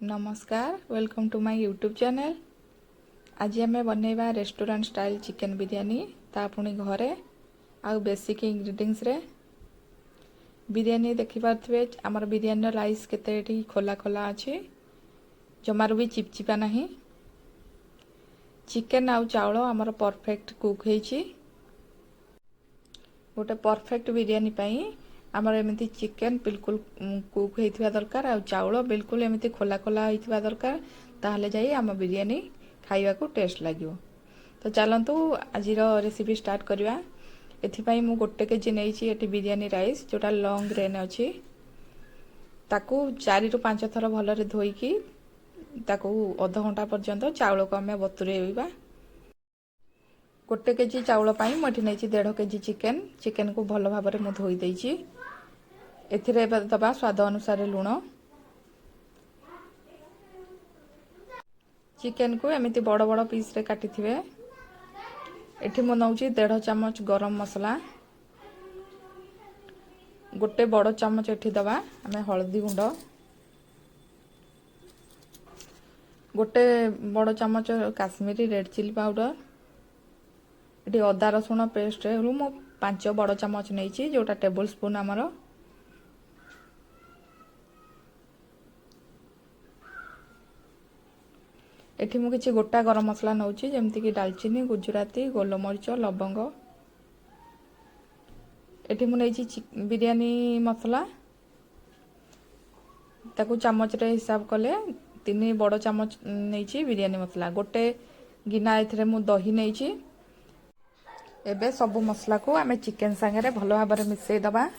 नमस्कार welcome to my YouTube channel. आज आम बनैबा रेस्टोरेंट स्टाइल चिकन बिरयानी ता पुणी घरे आउ बेसिक इंग्रेडिएंट्स रे बिरयानी देखिपारे आमर बिरयानी राइस केते खोला खोला अच्छे जमार भी चिपचिपा नहीं। चिकन आउ चाउल आमर परफेक्ट कुक होइछि। गोटे परफेक्ट बिरयानी पाई आमर एमती चिकन बिल्कुल कुक होइथिबा दरकार आ चाउल बिल्कुल एमती खोला खोला होइथिबा दरकार ताहले जाई आम बिरयानी खाइबा को टेस्ट लागिवो। तो चलंतु आजिर रेसिपी स्टार्ट करवा। एथिपाई मु गोटे केजी नेइछि एटी बिरयानी राइस जोटा लॉन्ग ग्रेन अछि ताकू 4 रु 5 थर भलरे धोइकी ताकू आधा घंटा पर्यंत चाउल को आमे बतुरेइबा। गोटे केजी चाउल पाई मठी नेइछि 1.5 केजी चिकन। चिकन को भल भाबरे मु धोई देइछि। एथिरे दबा स्वाद अनुसार लूण। चिकन को एमिति बड़ बड़ पीस रे काटी थिबे। एठी मु नउछि 1.5 चम्मच गरम मसला। गोटे बड़ चम्मच एठी दबा आमे हळदी गुंड। गोटे बड़ चम्मच काश्मीरी रेड चिली पाउडर। एटी अदा रसुण पेस्ट रु मु 5 बड़ चम्मच नेइछि जोटा टेबल स्पून आमर। एठी मु किछि गोटा गरम मसला नउछि जेमति कि दालचीनी गुजराती गोलमरिच लवंग। एठी मु नेइछि बिरयानी मसला ताकू चम्मच रे हिसाब कले 3 बड़ चम्मच नेइछि बिरयानी मसला। गोटे गिना एथिरे मु दही नेइछि। एबे सब मसला को आमे चिकन संगे भल भाबरे मिसई दबा।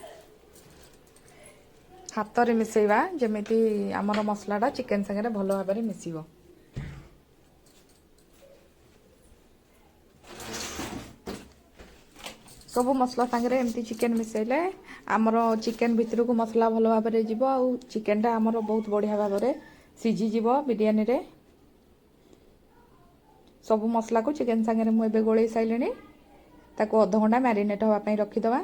हाथ रे मिसईबा जेमिति आमर मसलाटा चिकन संगे भल भाबरे मिसिबो। सब मसला संगे एमती चिकन मिसैले आमर चिकन भितर को मसला भल भाबरे जीवो आ चिकनटा आमर बहुत बढ़िया भाबरे सिझी जीवो बिरयानी रे। सब मसला को चिकन संगे मु एबे गोळै साइलेनी ताको आधा घंटा मैरिनेट होवा पई रखि दबा।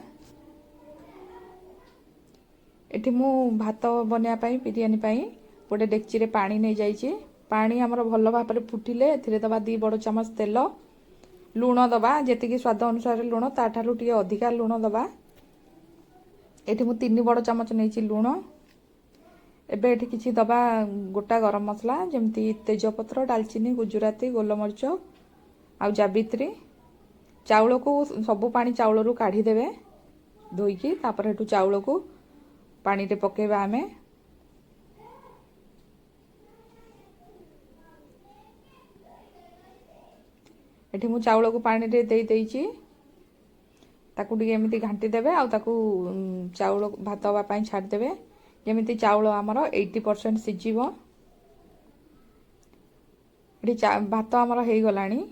एठी मु भात बनिया पई बिरयानी पई गोटे डेक्ची रे पानी नै जाइछि। पानी आमर भल भाबरे फुटिले एथिरे दबा 2 बड़ चम्मच तेल लूण दबा जेतिकी स्वाद अनुसार लूण ताठारु टिके अधिका लूण दबा। एठी मु 3 बड़ चम्मच नेइछि लूण। एबे एठी किछि दबा गोटा गरम मसला जेमति तेजपत्र दालचीनी गुजराती गोलमरिच आ जावित्री। चाउल को सब पानी चाउल रु काढी देबे धोइकी तापर हेटु चाउल को पानी रे पकेबा आमे। एठी मु चाउल को पानी रे देई देइछि ताकू टिके एमिति घांटी देबे आ ताकू चाउल भात हवा पई छाड देबे जेमिति चाउल हमर 80% सिझिबो। एठी भात हमर हेई गलानी।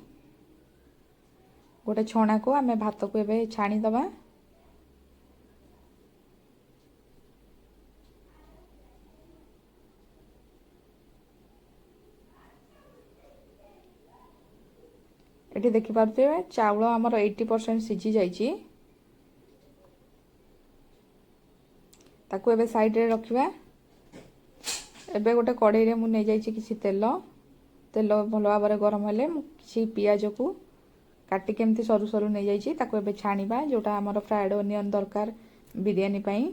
गोटे छणा को आमे भात को एबे छाणी दबा। एठी देखि पारते चाउल हमर 80% सिझी जाइछि। ताकू एबे साइड रे रखिबा। एबे गोटे कढ़ाई रे मु नै जाइछि किछि तेल। तेल भल भाबरे गरम हेले मु किछि पियाज को काटी केमती सरू सरू नै जाइछि ताकू एबे छाणीबा जोटा हमर फ्राइड ओनियन दरकार बिरयानी पई।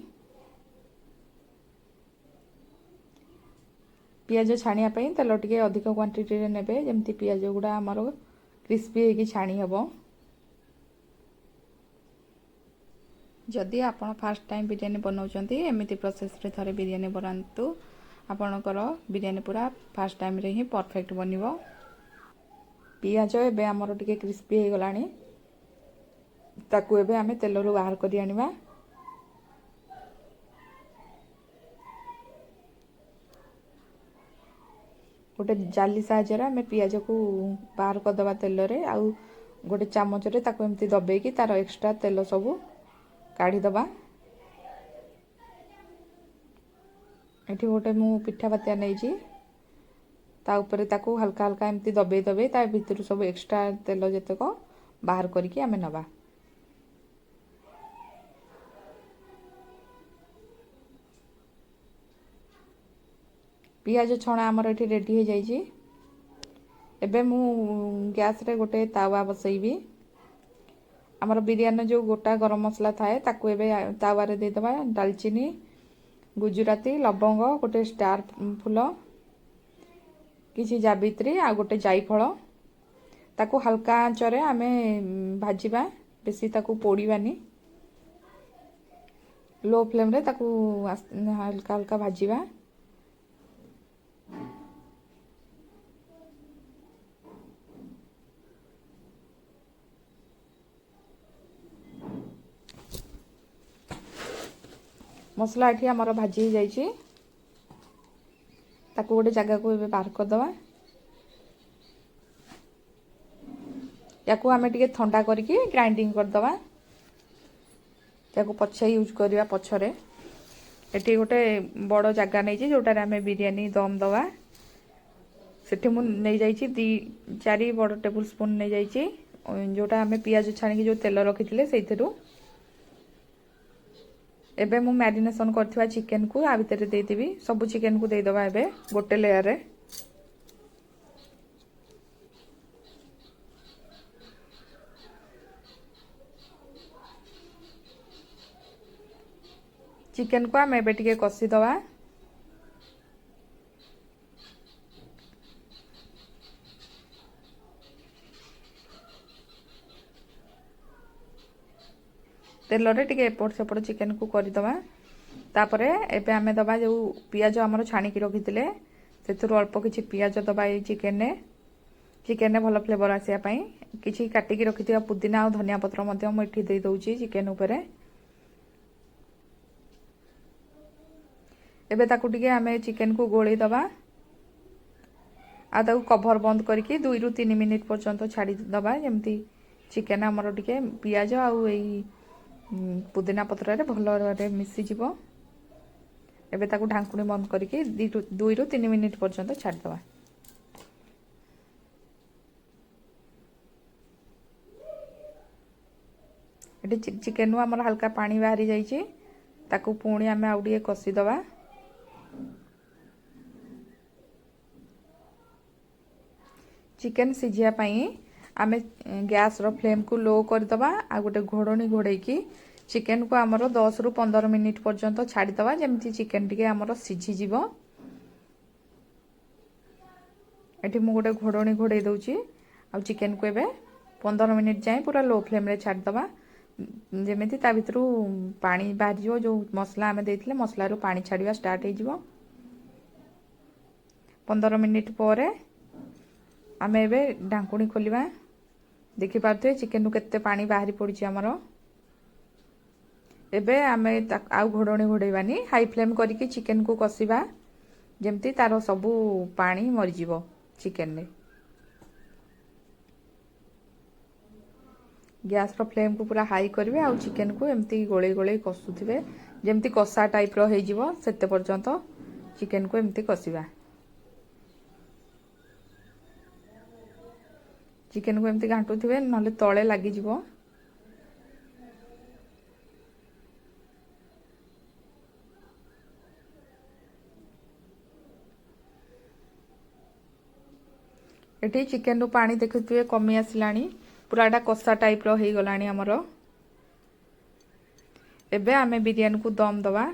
पियाज छाणिया पई तेल टिके अधिक क्वांटिटी रे नेबे जेमती पियाज गुडा हमर क्रिस्पी हेकी छाणी हबो। जदि आपण फर्स्ट टाइम बिरयानी बनाउछंती एमिति प्रोसेस रे थरे बिरयानी बनांतु आपणकर बिरयानी पूरा फर्स्ट टाइम रे ही परफेक्ट बनिवो। पियाज एबे हमर टिके क्रिस्पी हे गलानी ताकू एबे आमे तेल रु बाहर करी आनिबा। गोटे जाली साहाय्य आमे पियाज को बाहर कर दबा तेल रे आ गोटे चामच रे ताकू एमती दबे की तार एक्स्ट्रा तेल सब काढी दबा। एठी गोटे मु पिठा पातिया नेइछि ता ऊपर ताकू हल्का हल्का एमती दबे दबे ता भितर सब एक्स्ट्रा तेल जतक बाहर करके आमे नबा। पियाज छणा आमर ये रेडी हो जाइए। एबे मु गैस रे गोटे तावा बसैबी। आमर बिरयानी जो गोटा गरम मसला थाए ताकू एबे तावा रे दे दबा। दालचीनी, गुजराती, लवंग, गोटे स्टार फूल, किसी जावित्री आ गोटे जायफल ताकू हल्का आंचरे आमे भाजिबा। बेसी ताकू पोड़ीबानी। लो फ्लेम रे ताकू हल्का हल्का भाजिबा। मसला एठी हमर भाजी हो जाइए। ताकू गोटे जगह को एबे बाहर कर दवा। याकू आमे टिके ठंडा करके ग्राइंडिंग कर दवा। याकू पछे यूज करिया पछरे। एठी गोटे बड़ जगह नै जे जोटारे आमे बिरयानी दम दवा। सेठी मु नै जाइछि 4 बड़ टेबल स्पून नै जाइछि। जोटा आमे पियाज छाणी जो तेल रखिथिले सेइथिरु एबे मु मैरिनेशन करथिवा चिकन को आ भितर दे देबी। सब चिकन को दे दबा एबे गोटे लेयर रे। चिकन को आमे एबे टिके कसी दवा। तेल रे टिके एपट सेपट चिकन को कर दवा। तापरे एबे आमे दबा जो पियाज हमर छाणी की रखिथिले सेथुर अल्प किछि पियाज दबा ए चिकन ने भलो फ्लेवर आसिया पई। किछि काटी की रखिथिया पुदीना और धनिया पत्र मध्य म एठी दे दउची चिकन ऊपरे। एबे ताकू टिके आमे चिकन को गोळी दबा। आ ताकू कवर बंद करके 2 रु 3 मिनिट पर्यंत छाड़ी दबा। जेमती चिकन हमर टिके पियाज आउ एई पुदीना पत्र रे भलो रे मिसी जीवो। एबे ताकू ढांकुणी बंद करके 2 रु 3 मिनिट पर्यंत छाड़ दबा। एटी चिकन नु हमर हल्का पानी बाहरी जाइछि। ताकू पुणी आमे आउडिए कसी दबा। चिकन सिझिया पई आमे गैस रो फ्लेम को लो कर दबा। आ गोटे घोड़नी घोड़े की चिकन को हमर 10 रु 15 मिनिट पर्यंत छाड़ी दबा। जेमती चिकन टिके हमर सिझी जीवो। एठी मु गोटे घोड़नी घोड़े दउची। आ चिकन को एबे 15 मिनिट जाए पूरा लो फ्लेम रे छाड़ दबा। जेमेती ता भितरु पानी बाहर जो जो मसला आमे देथिले मसला रो पानी छाड़िया स्टार्ट हे जीवो। 15 मिनिट परे आमे एबे ढांकुणी खोलिबा। देखि पारथे चिकन नु केते पानी बाहरी पड़िछि हमरो। एबे आमे आउ घोड़नी घोड़ेबानी। हाई फ्लेम करके चिकन को कसीबा। जेमती तारो सबु पानी मरि जीवो चिकन ने। गैस रो फ्लेम को पूरा हाई करबे। आउ चिकन को एमती गोळे गोळे कसुथिबे। जेमती कसा टाइप रो हे जीवो सेते पर्यंत चिकन को एमती कसीबा। चिकन को एमती घांटू थिबे नले तळे लागि जीवो। एठी चिकन रो पानी देखुथिबे कमी आसिलानी। पूराटा कसा टाइप रो हे गलानी हमरो। एबे आमे बिरयानी को दम दबा।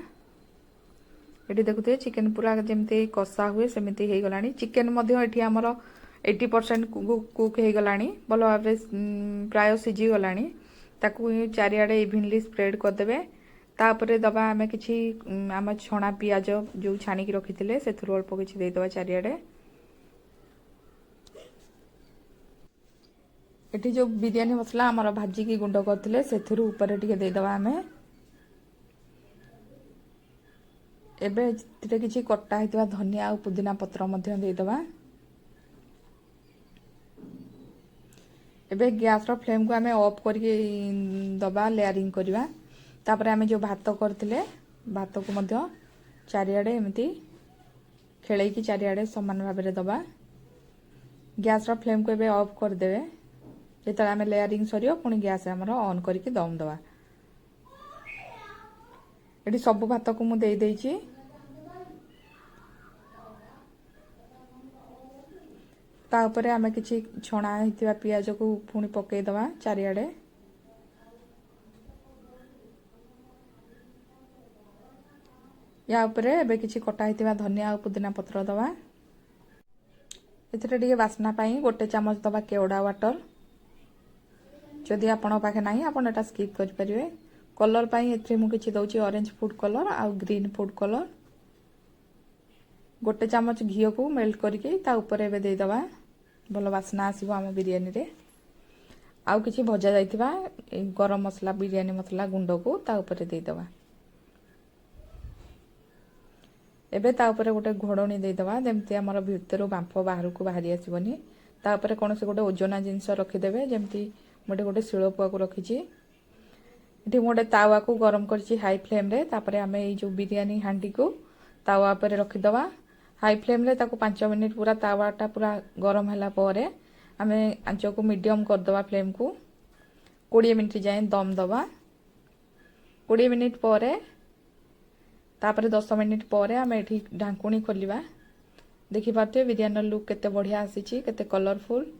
एठी देखुथिबे चिकन पूरा जेमती कसा हुए सेमती हे गलानी। चिकन मध्य एठी हमरो 80% कुक हे गलानी। भलो भाबे प्राय सिझी गलानी। ताकू चारियाडे इवनली स्प्रेड कर देबे। तापरे दबा आमे किछि आम छणा पियाज जो छाणी की रखिथिले सेथुर अल्प किछि दे दबा चारियाडे। एठी जो बिरयानी मसला हमर भाजी की गुंड करथिले सेथुर ऊपर टिके दे दबा आमे। एबे तिते किछि कट्टा हितवा धनिया आ पुदीना पत्र मध्य दे दबा। एबे गैस रो फ्लेम को आमे ऑफ करके दबा लेयरिंग करबा। तापरे आमे जो भात करथिले भात को मध्य चारियाडे एमती खेळै की चारियाडे समान भाबरे दबा। गैस रो फ्लेम को एबे ऑफ कर देबे। जेतला आमे लेयरिंग सरियो पुनी गैस हमर ऑन करके दम दबा। एठी सब भात को मु दे देइची। ता ऊपर आमे किछि छणा हितिबा पियाज को पुणी पकई दवा चारिआडे। या ऊपर एबे किछि कटा हितिबा धनिया और पुदीना पत्र दवा। एथिरे टिके बास्ना पाई गोटे चामच दवा केवड़ा वाटर। जदि आपण पाखे नाही आपण एटा स्किप करि परिवे। कलर पाई एथिरे मु किछि दउची ऑरेंज फूड कलर आ ग्रीन फूड कलर। गोटे चामच घी को मेल्ट करके ता ऊपर एबे दे दवा भल बास्ना आसीबो आम बिरयानी रे। आउ किछि भजा जाइथिबा गरम मसला बिरयानी मसला गुंड को ता ऊपर दे दवा। एबे ता ऊपर गोटे घोड़णी दे दवा जेमति हमर भितरो बांफ बाहर को बाहरी आसीबनी। ता ऊपर कोन से गोटे ओजना जिंस रखि देबे जेमति मोटे गोटे शिळपुआ को रखिछि। एठी मोटे तावा को गरम करछि हाई फ्लेम रे। तापरे आमे ए जो बिरयानी हांडी को तावा पर रखि दवा हाई फ्लेम रे। ताको 5 मिनिट पूरा तावाटा पूरा गरम होला परे आमे आंच को मीडियम कर दवा फ्लेम को 20 मिनिट जाए दम दवा। 20 मिनिट परे तापरे 10 मिनिट परे आमे एठी ढांकुणी खोलिबा। देखि पाते बिरयानी लुक केते बढ़िया आसीछि केते कलरफुल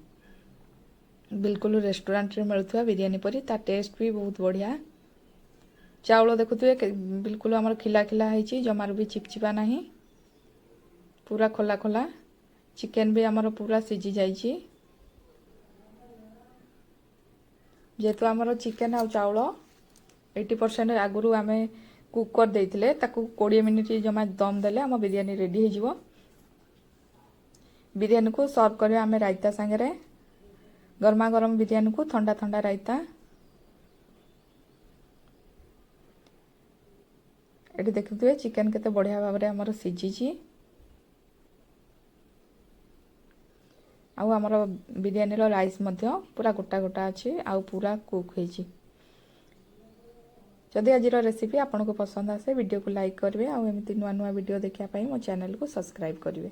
बिल्कुल रेस्टोरेंट रे मिलथुआ बिरयानी परी। ता टेस्ट भी बहुत बढ़िया। चाउल देखुथुए बिल्कुल हमर खिला खिला हैछि जमार भी चिपचिपा नाही पूरा खोला खोला। चिकन भी हमर पूरा सिझी जाइछि। जेतु हमर चिकन आ चाउल 80% आगुरु आमे कुक कर देइथिले ताकू 20 मिनिट जमा दम देले हम बिरयानी रेडी हे जिवो। बिरयानी को सर्व करबे आमे रायता संगे रे। गरमा गरम बिरयानी को ठंडा ठंडा रायता। एटी देखुथुए चिकन केते बढ़िया भाबरे हमर सिझिछि। आउ हमर बिरयानी रो राइस मध्य पूरा गोटा गोटा अछि आउ पूरा कुक होइछि। जदि आज रेसिपी आपन को पसंद आसे वीडियो को लाइक करबे आउ एमिति नुआ नुआ वीडियो देखिया पई मो चैनल को सब्सक्राइब करबे।